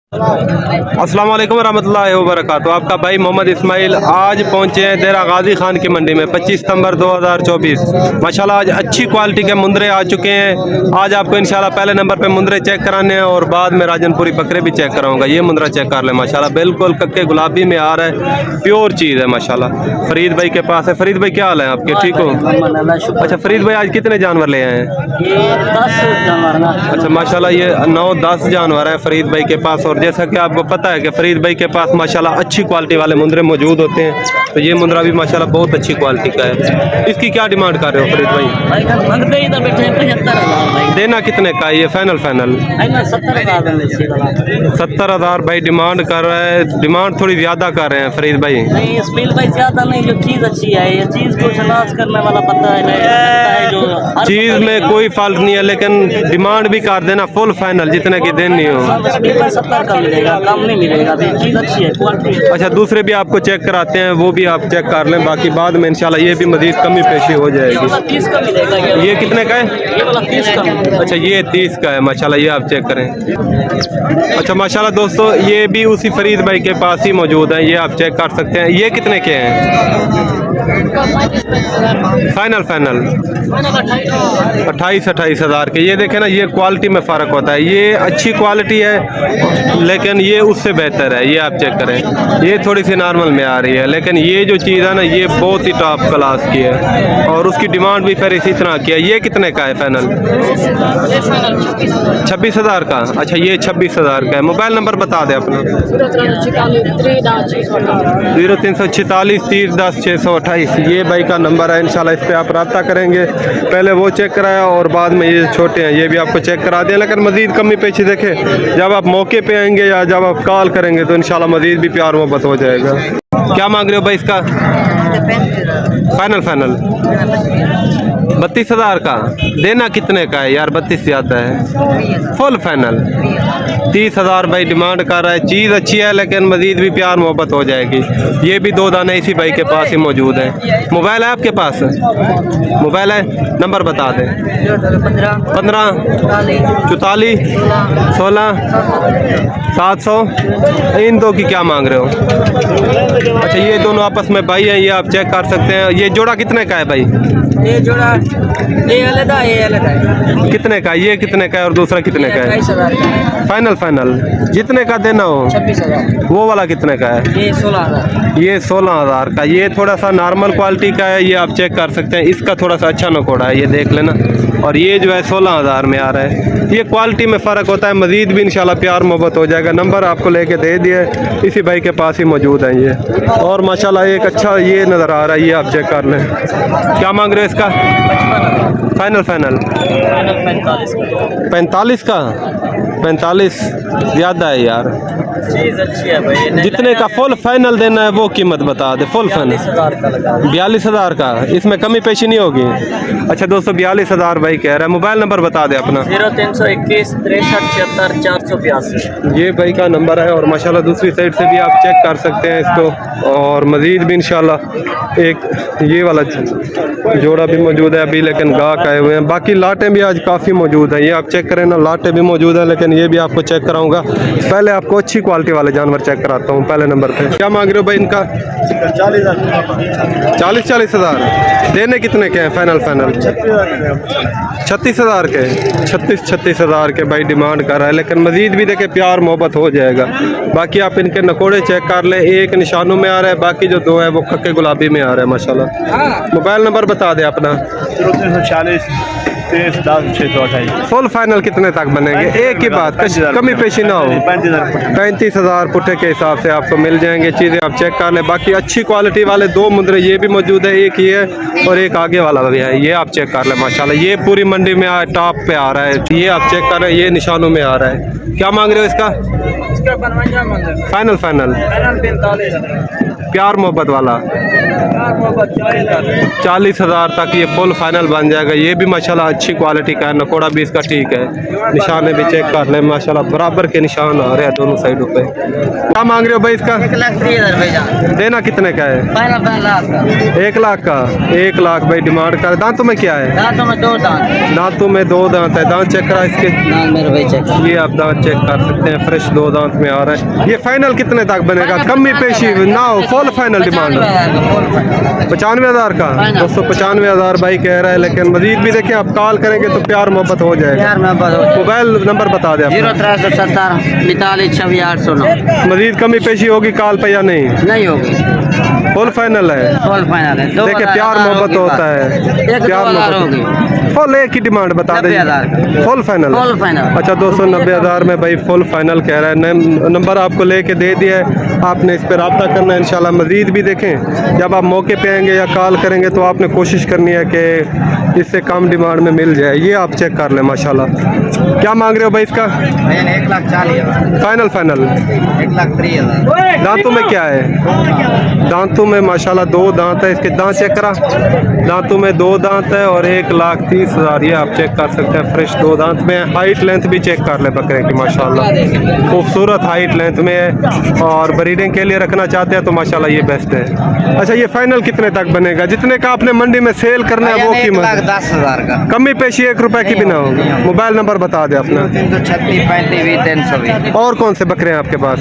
अस्सलाम वालेकुम रहमतुल्लाहि व बरकातहू। आपका भाई मोहम्मद इस्माइल आज पहुंचे हैं देरा गाजी खान की मंडी में 25 सितंबर 2024। माशाल्लाह आज अच्छी क्वालिटी के मुंदरे आ चुके हैं। आज आपको इंशाल्लाह पहले नंबर पे मुंदरे चेक कराने हैं और बाद में राजनपुरी बकरे भी चेक कराऊंगा। ये मुंदरा चेक कर ले माशाल्लाह बिल्कुल कक्के गुलाबी में आ रहा है, प्योर चीज़ है माशाल्लाह। फरीद भाई के पास है। फरीद भाई क्या हाल है आपके, ठीक हो? अच्छा फरीद भाई आज कितने जानवर ले आए हैं? 10 जानवर। अच्छा माशाल्लाह ये 9-10 जानवर हैं फरीद भाई के पास। और जैसा कि आपको पता है कि फरीद भाई के पास माशाल्लाह अच्छी क्वालिटी वाले मुंदरे मौजूद होते हैं, तो ये मुंदरा भी माशाल्लाह बहुत अच्छी क्वालिटी का है। इसकी क्या डिमांड कर रहे हो फरीद भाई? देना कितने का है ये फाइनल? 70,000 भाई डिमांड कर रहा है। डिमांड थोड़ी ज़्यादा कर रहे हैं फरीद भाई। नहीं इस्माइल भाई ज़्यादा नहीं, जो चीज़ अच्छी है ये चीज़ को तलाश करने वाला पता है जो चीज़ में कोई फॉल्ट नहीं है, लेकिन डिमांड भी कर देना फुल फाइनल जितने की देनी हो। 70 का मिलेगा, कम नहीं मिलेगा। चीज़ अच्छी है, क्वालिटी। अच्छा दूसरे भी आपको चेक कराते हैं, वो भी आप चेक कर लें, बाकी बाद में इंशाल्लाह ये भी मजीद कमी पेशी हो जाएगी। 30 का मिलेगा। ये कितने का है? ये वाला 30 का मिलेगा। अच्छा ये 30 का है माशाल्लाह, ये आप चेक करें। अच्छा माशाल्लाह दोस्तों ये भी उसी फरीद भाई के पास ही मौजूद है, ये आप चेक कर सकते हैं। ये कितने के हैं फाइनल? 28 हज़ार के। ये देखें ना, ये क्वालिटी में फ़र्क होता है। ये अच्छी क्वालिटी है लेकिन ये उससे बेहतर है, ये आप चेक करें। ये थोड़ी सी नॉर्मल में आ रही है, लेकिन ये जो चीज़ है ना ये बहुत ही टॉप क्लास की है और उसकी डिमांड भी फिर इसी तरह की है। ये कितने का है फाइनल? 26,000 का। अच्छा ये 26,000 का है। मोबाइल नंबर बता दें अपना। 0346 30 628। ये भाई का नंबर है, इंशाल्लाह इस पर आप रब्ता करेंगे। पहले वो चेक कराया और बाद में ये छोटे हैं, ये भी आपको चेक करा दें। लेकिन मज़ीद कमी पेशी देखें, जब आप मौके पे आएंगे या जब आप कॉल करेंगे तो इंशाल्लाह मज़ीद भी प्यार मोहब्बत हो जाएगा। क्या मांग रहे हो भाई इसका? फाइनल 32,000 का। देना कितने का है यार? 32 ज़्यादा है। फुल फाइनल 30,000 भाई डिमांड कर रहा है। चीज़ अच्छी है लेकिन मज़ीद भी प्यार मोहब्बत हो जाएगी। ये भी 2 दाने इसी भाई के पास ही मौजूद हैं। मोबाइल है आपके पास? मोबाइल है, नंबर बता दें। 15 44 16 700। इन दो की क्या मांग रहे हो? अच्छा ये दोनों आपस में भाई हैं, ये आप चेक कर सकते हैं। ये जोड़ा कितने का है भाई? ये जोड़ा ये अलग है। कितने का? ये कितने का है और दूसरा कितने का है? 28,000। फाइनल जितने का देना हो। 26,000। वो वाला कितने का है? ये 16,000। ये 16,000 का। ये थोड़ा सा नॉर्मल क्वालिटी का है, ये आप चेक कर सकते हैं। इसका थोड़ा सा अच्छा नकोड़ा है, ये देख लेना। और ये जो है 16,000 में आ रहा है। ये क्वालिटी में फ़र्क होता है, मज़ीद भी इंशाल्लाह प्यार मोहब्बत हो जाएगा। नंबर आपको लेके दे दिए, इसी भाई के पास ही मौजूद है ये। और माशाल्लाह एक अच्छा ये नज़र आ रहा है, ये आप चेक कर लें। क्या मांग रहे हैं इसका? फाइनल 45 का। 45 ज़्यादा है यार। चीज़ अच्छी है भाई। जितने का फुल फाइनल देना है वो कीमत बता दे। फुल फाइनल 42,000 का। इसमें कमी पेशी नहीं होगी? अच्छा दोस्तों 42,000 भाई कह रहा है। मोबाइल नंबर बता दे अपना। 0321 63 76 482। ये भाई का नंबर है। और माशाल्लाह दूसरी साइड से भी आप चेक कर सकते हैं इसको। और मज़ीद भी इंशाल्लाह एक ये वाला जोड़ा भी मौजूद है अभी, लेकिन गाहक आए हुए हैं। बाकी लाटें भी आज काफ़ी मौजूद हैं, ये आप चेक करें ना। लाटें भी मौजूद हैं, लेकिन ये भी आपको चेक कराऊंगा। पहले आपको अच्छी क्वालिटी वाले जानवर चेक कराता हूँ पहले नंबर पे। क्या मांग रहे हो भाई इनका? 40,000। देने कितने के हैं फाइनल? 36,000 के। 36,000 के भाई डिमांड कर रहा है, लेकिन मज़ीद भी देखे प्यार मोहब्बत हो जाएगा। बाकी आप इनके नकोड़े चेक कर लें, एक निशानों में आ रहा है, बाकी जो 2 है वो खक्के गुलाबी में आ रहा है माशाल्लाह। मोबाइल नंबर बता दे अपना। 0340 30 10 628। फुल फाइनल कितने तक बनेंगे? एक ही बात, कमी पेशी ना हो। 35,000 पुट्ठे के हिसाब से आपको मिल जाएंगे। चीज़ें आप चेक कर लें। बाकी अच्छी क्वालिटी वाले 2 मुंदरे ये भी मौजूद है, एक ये और एक आगे वाला भी है, ये आप चेक कर लें माशाल्लाह। ये पूरी मंडी में टॉप पे आ रहा है, ये आप चेक कर रहे हैं, ये निशानों में आ रहा है। क्या मांग रहे हो इसका? फाइनल 45। प्यार मोहब्बत वाला 40,000 तक ये फुल फाइनल बन जाएगा। ये भी माशाल्लाह अच्छी क्वालिटी का है, नकोड़ा भी इसका ठीक है, निशाने भी चेक कर ले माशाल्लाह बराबर के निशान आ रहे हैं दोनों साइडों पे। क्या मांग रहे हो भाई इसका? 1,30,000 देना कितने का है? फाइनल 1 लाख का। 1 लाख भाई डिमांड कर। दांतों में क्या है? दांतों में 2 दांत। दांतों में 2 दांत है। दांत चेक करा इसके। दांत मेरे भाई चेक। ये आप दांत चेक कर सकते हैं, फ्रेश 2 दांत में आ रहा है। ये फाइनल कितने तक बनेगा? कमी पेशी ना हो, फुल फाइनल डिमांड 95,000 का। 295,000 भाई कह रहा है, लेकिन मजीद भी देखिए आप कॉल करेंगे तो प्यार मोहब्बत हो जाएगा। मोबाइल नंबर बता दें अपना। 0370 42 26 809। मजीद कमी पेशी होगी कॉल पे या नहीं? नहीं होगी, फुल फाइनल है। फुल फाइनल है। देखिए प्यार मोहब्बत होता है, प्यार मोहब्बत। फुल एक ही डिमांड बता दें। 90,000 फुल फाइनल। Full final. अच्छा 290,000 में भाई फुल फाइनल कह रहा है। नंबर आपको लेके दे दिया है, आपने इस पर रब्ता करना है इंशाल्लाह। मजीद भी देखें जब आप मौके पे आएंगे या कॉल करेंगे तो आपने कोशिश करनी है कि इससे कम डिमांड में मिल जाए। ये आप चेक कर लें माशाल्लाह। क्या मांग रहे हो भाई इसका? 1,40,000 फाइनल फाइनल। 1,30,000। दांतों में क्या है? दांतों में माशाल्लाह 2 दांत है। इसके दांत चेक करा। दांतों में 2 दांत है और 1,30,000 ये आप चेक कर सकते हैं, फ्रेश 2 दांत में। हाइट लेंथ भी चेक कर ले बकरे की माशाल्लाह, खूबसूरत हाइट लेंथ में है और ब्रीडिंग के लिए रखना चाहते हैं तो माशाल्लाह ये बेस्ट है। अच्छा ये फाइनल कितने तक बनेगा? जितने का आपने मंडी में सेल करना है वो कीमत। 1,10,000 का। कमी पेशी 1 रुपए की भी ना होगी। मोबाइल नंबर बता दे अपना। 336 35 320। और कौन से बकरे हैं आपके पास?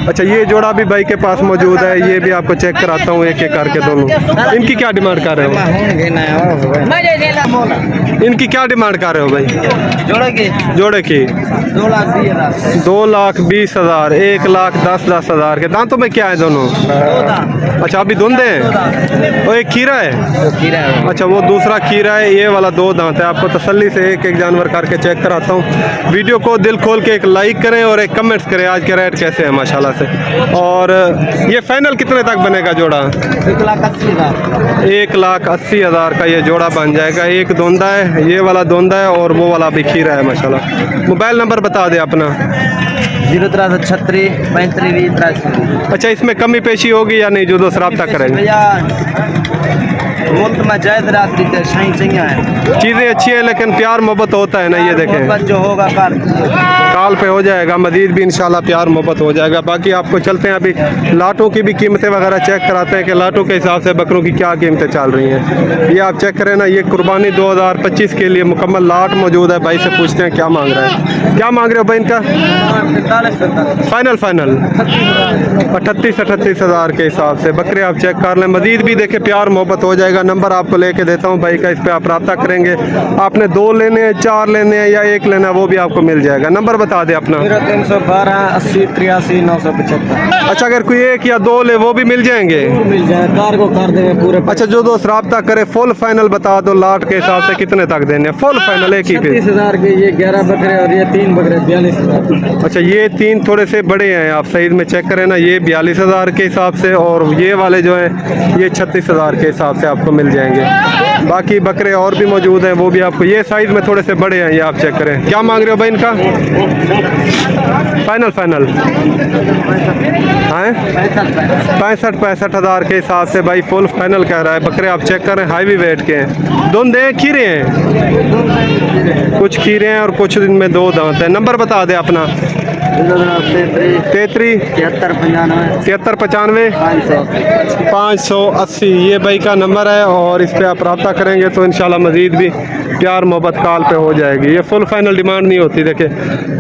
अच्छा ये जोड़ा भी भाई के पास मौजूद है, ये भी आपको चेक कराता हूँ एक एक करके दोनों। इनकी क्या डिमांड कर रहे हो? इनकी क्या डिमांड कर रहे हो भाई? जोड़े की 2,20,000 1,10,000 के। दांतों में क्या है दोनों? अच्छा अभी धुंधे हैं। वो एक खीरा है। अच्छा वो दूसरा खीरा है, ये वाला 2 दांत है। आपको तसल्ली से एक एक जानवर करके चेक कराता हूँ। वीडियो को दिल खोल के एक लाइक करें और एक कमेंट्स करें आज के रेट कैसे हैं माशाल्लाह से। और ये फाइनल कितने तक बनेगा जोड़ा? 1,80,000 का ये जोड़ा बन जाएगा। एक धुंधा है, ये वाला धुंधा है और वो वाला भी खीरा है माशाल्लाह। मोबाइल नंबर बता दे अपना। 0336 35 23। अच्छा इसमें कमी पेशी होगी या नहीं? जो दोस्त रब्ता करेंगे। मुल्क में जायद रात्रि ते सही चाहिए है। चीज़ें अच्छी है लेकिन प्यार मोहब्बत होता है ना। ये देखें जो होगा काल पे हो जाएगा, मजीद भी इंशाल्लाह प्यार मोहब्बत हो जाएगा। बाकी आपको चलते हैं अभी लाटों की भी कीमतें वगैरह चेक कराते हैं कि लाटों के हिसाब से बकरों की क्या कीमतें चल रही हैं। ये आप चेक करें ना, ये कुर्बानी 2025 के लिए मुकम्मल लाट मौजूद है। भाई से पूछते हैं क्या मांग रहा है। क्या मांग रहे हो भाई इनका? फाइनल 38,000 के हिसाब से बकरे आप चेक कर लें। मजीद भी देखे प्यार मोहब्बत हो जाएगा। नंबर आपको लेके देता हूँ भाई का, इस पर आप रब्ता करेंगे। आपने 2 लेने हैं, 4 लेने हैं या 1 लेना है वो भी आपको मिल जाएगा। नंबर बता दे अपना। 312 80 83 975। अच्छा अगर कोई 1 या 2 ले वो भी मिल जाएंगे? मिल जाए, कार को कर देंगे पूरे। अच्छा जो दोस्त रब्ता करे फुल फाइनल बता दो, लाट के हिसाब से कितने तक देने? फुल फाइनल एक ही पे 30,000 के ये 11 बकरे और ये 3 बकरे 42,000। अच्छा ये 3 थोड़े से बड़े हैं, आप साइज में चेक करें ना। ये 42,000 के हिसाब से और ये वाले जो हैं ये 36,000 के हिसाब से आपको मिल जाएंगे। बाकी बकरे और भी मौजूद हैं, वो भी आपको ये साइज में थोड़े से बड़े हैं, ये आप चेक करें। क्या मांग रहे हो भाई इनका? फाइनल हैं 65,000 के हिसाब से भाई फुल फाइनल कह रहा है। बकरे आप चेक करें, हाईवी वेट के हैं। धुंधे हैं, खीरे हैं, कुछ खीरे हैं और कुछ इनमें 2 दांत हैं। नंबर बता दे अपना। 33 73 95 580 ये भाई का नंबर है और इस पर आप रब्ता करेंगे तो इंशाल्लाह मज़ीद भी प्यार मोहब्बत कॉल पे हो जाएगी। ये फुल फाइनल डिमांड नहीं होती, देखिए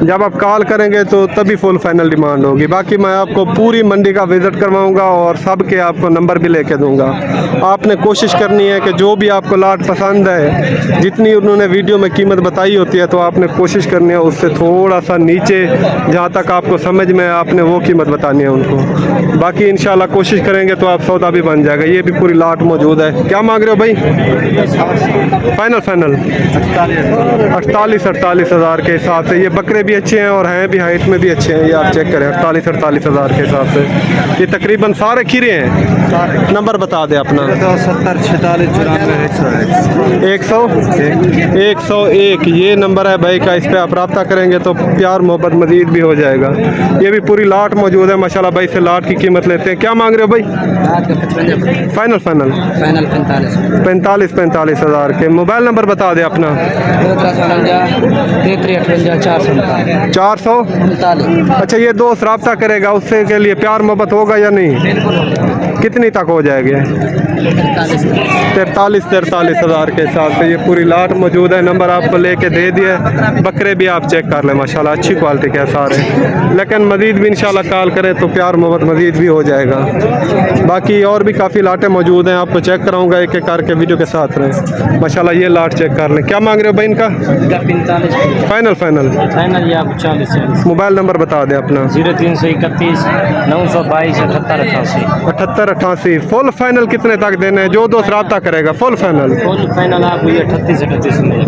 जब आप कॉल करेंगे तो तभी फुल फाइनल डिमांड होगी। बाकी मैं आपको पूरी मंडी का विज़िट करवाऊंगा और सब के आपको नंबर भी लेके दूंगा। आपने कोशिश करनी है कि जो भी आपको लाट पसंद है, जितनी उन्होंने वीडियो में कीमत बताई होती है तो आपने कोशिश करनी है उससे थोड़ा सा नीचे, जहाँ तक आपको समझ में आपने वो कीमत बतानी है उनको। बाकी इंशाल्लाह कोशिश करेंगे तो आप सौदा भी बन जाएगा। ये भी पूरी लाट मौजूद है। क्या मांग रहे हो भाई? फाइनल 48 हज़ार के हिसाब से। ये बकरे भी अच्छे हैं और हैं भी, हाइट में भी अच्छे हैं। ये आप चेक करें 48 हज़ार के हिसाब से। ये तकरीबन सारे खीरे हैं। नंबर बता दें अपना। 70 46 94 101। ये नंबर है भाई का, इस पर आप रब्ता करेंगे तो प्यार मोहब्बत मजीद भी हो जाएगा। ये भी पूरी लाट मौजूद है माशाल्लाह। भाई से लाट की कीमत लेते हैं। क्या मांग रहे हो भाई? फाइनल 45 हज़ार के। मोबाइल नंबर बता दें अपना। 400। अच्छा, ये दोस्त रब्ता करेगा उससे के लिए प्यार मोहब्बत होगा या नहीं? कितनी तक हो जाएगी? 43 हज़ार के हिसाब से ये पूरी लाट मौजूद है। नंबर आपको लेके दे दिया। बकरे भी आप चेक कर लें माशाल्लाह, अच्छी क्वालिटी के सारे। लेकिन मज़ीद भी इंशाल्लाह कॉल करें तो प्यार मोहब्बत मज़ीद भी हो जाएगा। बाकी और भी काफ़ी लाटें मौजूद हैं, आपको चेक कराऊंगा एक एक करके, वीडियो के साथ रहें माशाल्लाह। ये लाट चेक कर लें। क्या मांग रहे हो भाई इनका? 45 फाइनल। या 40। मोबाइल नंबर बता दें अपना। 0331 922 78 88। फुल फाइनल कितने तक देने हैं? जो दोस्त रब्ता करेगा फुल फाइनल। फुल फाइनल आपको ये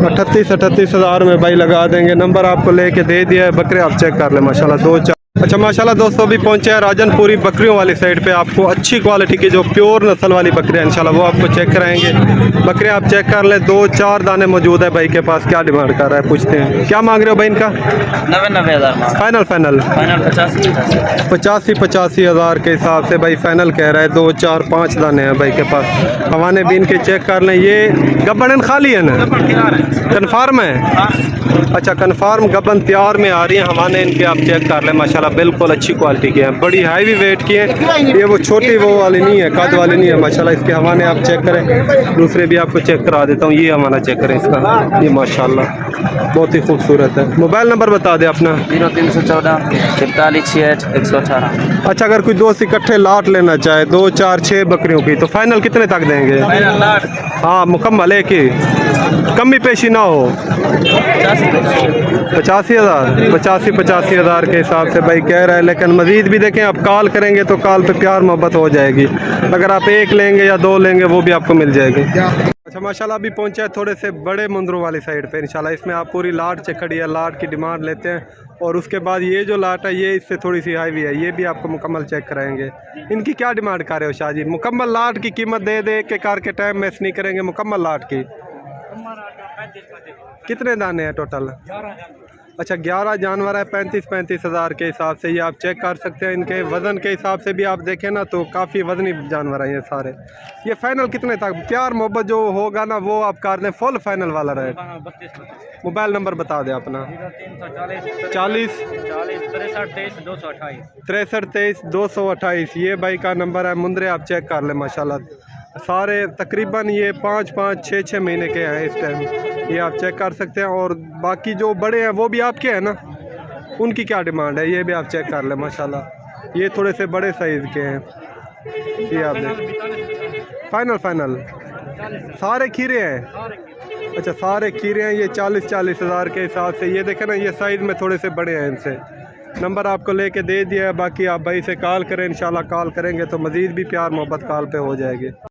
38 हज़ार में भाई लगा देंगे। नंबर आपको लेके दे दिया है। बकरे आप चेक कर ले माशाल्लाह, 2-4। अच्छा माशाल्लाह दोस्तों, अभी पहुंचे हैं राजनपुरी बकरियों वाली साइड पे। आपको अच्छी क्वालिटी की जो प्योर नस्ल वाली बकरियाँ इंशाल्लाह वो आपको चेक कराएंगे। बकरियाँ आप चेक कर लें। 2-4 दाने मौजूद है भाई के पास। क्या डिमांड कर रहा है पूछते हैं। क्या मांग रहे हो भाई इनका? 90 हज़ार फाइनल 85 हज़ार के हिसाब से भाई फाइनल कह रहा है। 2-4-5 दाने हैं भाई के पास। हवाने भी इनके चेक कर लें। ये गब्बन खाली है ना? कन्फर्म है? अच्छा, कन्फर्म गब्बन तैयार में आ रही है। हवाने इनके आप चेक कर लें माशाल्लाह, बिल्कुल अच्छी क्वालिटी की हैं। बड़ी हैवी वेट की हैं। ये वो छोटी वो वाली नहीं है, कद वाली नहीं है माशाल्लाह। इसके हवाने आप चेक करें। दूसरे भी आपको चेक करा देता हूँ। ये हवाना चेक करें इसका, ये माशाल्लाह बहुत ही खूबसूरत है। मोबाइल नंबर बता दें अपना। 0314 43 68 118। अच्छा, अगर कोई दोस्त इकट्ठे लाट लेना चाहे 2, 4, 6 बकरियों की तो फाइनल कितने तक देंगे? हाँ मुकम्मल है कि कमी पेशी ना हो। 85 हज़ार के हिसाब से भाई कह रहा है। लेकिन मज़ीद भी देखें, आप कॉल करेंगे तो कॉल पे प्यार मोहब्बत हो जाएगी। अगर आप एक लेंगे या 2 लेंगे वो भी आपको मिल जाएगी। अच्छा माशाल्लाह, अभी पहुंचा है थोड़े से बड़े मुंदरों वाली साइड पे इंशाल्लाह। इसमें आप पूरी लाट चेक खड़ी है। लाट की डिमांड लेते हैं और उसके बाद ये जो लाट है ये इससे थोड़ी सी हाईवी है। ये भी आपको मुकम्मल चेक कराएंगे। इनकी क्या डिमांड कर रहे हो शाह जी? मुकम्मल लाट की कीमत दे दे के कार के टाइम में नहीं करेंगे। मुकम्मल लाट की कितने दाने हैं टोटल? अच्छा, 11 जानवर है। 35 हज़ार के हिसाब से ये आप चेक कर सकते हैं। इनके वज़न के हिसाब से भी आप देखें ना तो काफ़ी वज़नी जानवर हैं ये सारे। ये फाइनल कितने तक प्यार मोहब्बत जो होगा ना वो आप कर दें? फुल फाइनल वाला रहे। मोबाइल नंबर बता दें अपना। 40 63 228। ये भाई का नंबर है। मुंदरे आप चेक कर लें माशाल्लाह, सारे तकरीबन ये 5-5 6-6 महीने के हैं इस टाइम। ये आप चेक कर सकते हैं। और बाकी जो बड़े हैं वो भी आपके हैं ना, उनकी क्या डिमांड है ये भी आप चेक कर लें माशाल्लाह। ये थोड़े से बड़े साइज़ के हैं। ये आप देख फाइनल सारे खीरे हैं। अच्छा, सारे खीरे हैं। ये 40 हज़ार के हिसाब से। ये देखें ना, ये साइज़ में थोड़े से बड़े हैं इनसे। नंबर आपको लेके दे दिया है। बाकी आप भाई से कॉल करें इंशाल्लाह। कॉल करेंगे तो मज़ीद भी प्यार मोहब्बत कॉल पे हो जाएगी।